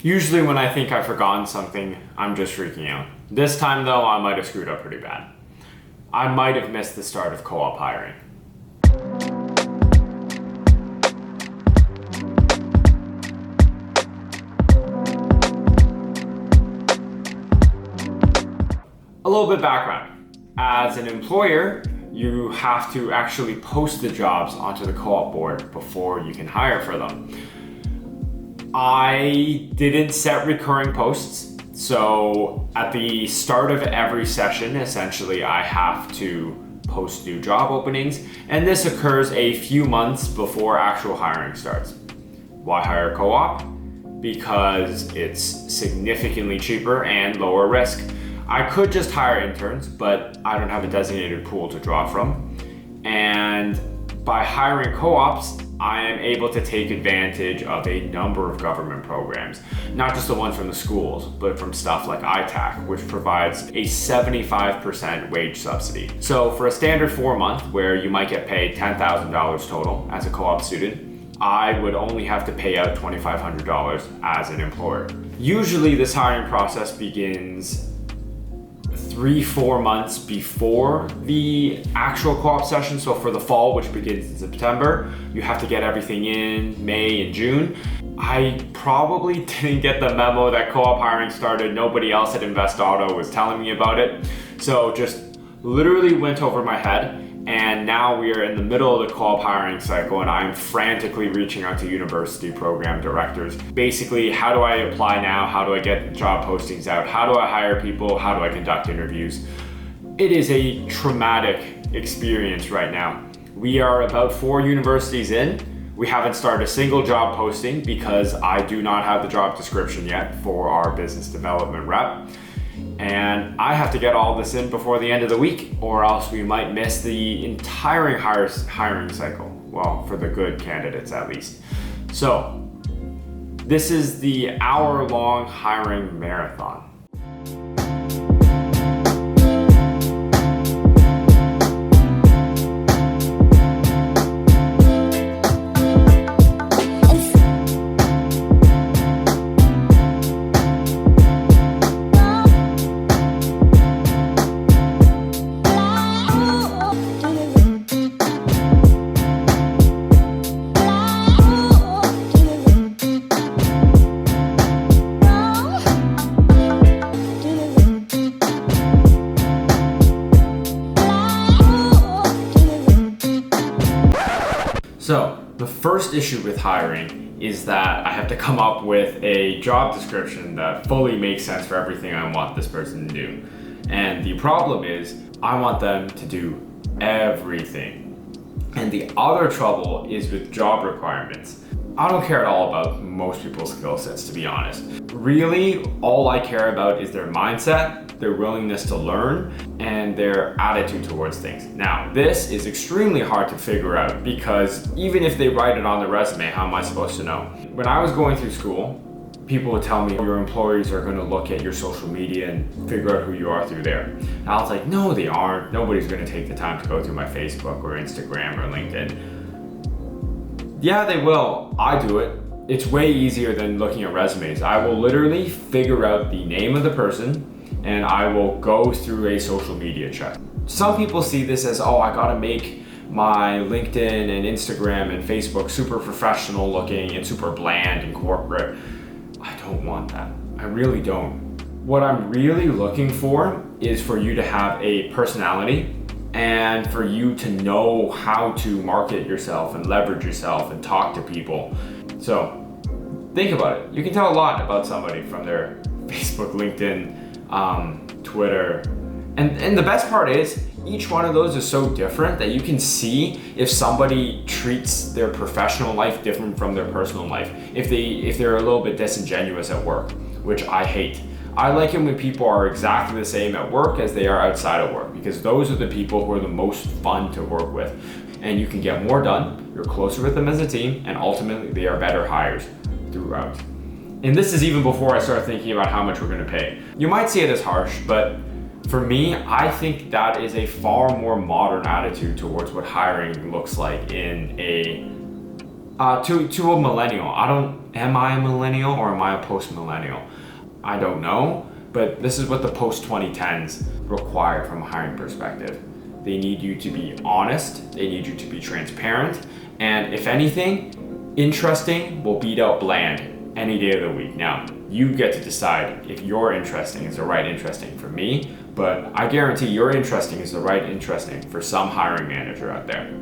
Usually when I think I've forgotten something, I'm just freaking out. This time though, I might have screwed up pretty bad. I might have missed the start of co-op hiring. A little bit background. As an employer, you have to actually post the jobs onto the co-op board before you can hire for them. I didn't set recurring posts, so at the start of every session, essentially, I have to post new job openings, and this occurs a few months before actual hiring starts. Why hire co-op? Because it's significantly cheaper and lower risk. I could just hire interns, but I don't have a designated pool to draw from. And by hiring co-ops, I am able to take advantage of a number of government programs, not just the ones from the schools, but from stuff like ITAC, which provides a 75% wage subsidy. So for a standard 4-month where you might get paid $10,000 total as a co-op student, I would only have to pay out $2,500 as an employer. Usually this hiring process begins 3-4 months before the actual co-op session. So for the fall, which begins in September, you have to get everything in May and June. I probably didn't get the memo that co-op hiring started. Nobody else at Invest Auto was telling me about it. So just literally went over my head. And now we are in the middle of the co-op hiring cycle, and I'm frantically reaching out to university program directors. Basically, how do I apply now? How do I get job postings out? How do I hire people? How do I conduct interviews? It is a traumatic experience right now. We are about 4 universities in. We haven't started a single job posting because I do not have the job description yet for our business development rep. And I have to get all this in before the end of the week, or else we might miss the entire hiring cycle. Well, for the good candidates at least. So this is the hour-long hiring marathon. So the first issue with hiring is that I have to come up with a job description that fully makes sense for everything I want this person to do. And the problem is I want them to do everything. And the other trouble is with job requirements. I don't care at all about most people's skill sets, to be honest. Really, all I care about is their mindset, their willingness to learn, and their attitude towards things. Now, this is extremely hard to figure out because even if they write it on the resume, how am I supposed to know? When I was going through school, people would tell me your employees are gonna look at your social media and figure out who you are through there. And I was like, no, they aren't. Nobody's gonna take the time to go through my Facebook or Instagram or LinkedIn. Yeah, they will. I do it. It's way easier than looking at resumes. I will literally figure out the name of the person and I will go through a social media check. Some people see this as, oh, I gotta make my LinkedIn and Instagram and Facebook super professional looking and super bland and corporate. I don't want that. I really don't. What I'm really looking for is for you to have a personality and for you to know how to market yourself and leverage yourself and talk to people. So think about it. You can tell a lot about somebody from their Facebook, LinkedIn, Twitter. And the best part is each one of those is so different that you can see if somebody treats their professional life different from their personal life. If they're a little bit disingenuous at work, which I hate. I like it when people are exactly the same at work as they are outside of work, because those are the people who are the most fun to work with. And you can get more done, you're closer with them as a team, and ultimately they are better hires throughout. And this is even before I start thinking about how much we're gonna pay. You might see it as harsh, but for me, I think that is a far more modern attitude towards what hiring looks like in a To a millennial. Am I a millennial or am I a post-millennial? I don't know, but this is what the post-2010s require from a hiring perspective. They need you to be honest, they need you to be transparent, and if anything, interesting will beat out bland any day of the week. Now, you get to decide if your interesting is the right interesting for me, but I guarantee your interesting is the right interesting for some hiring manager out there.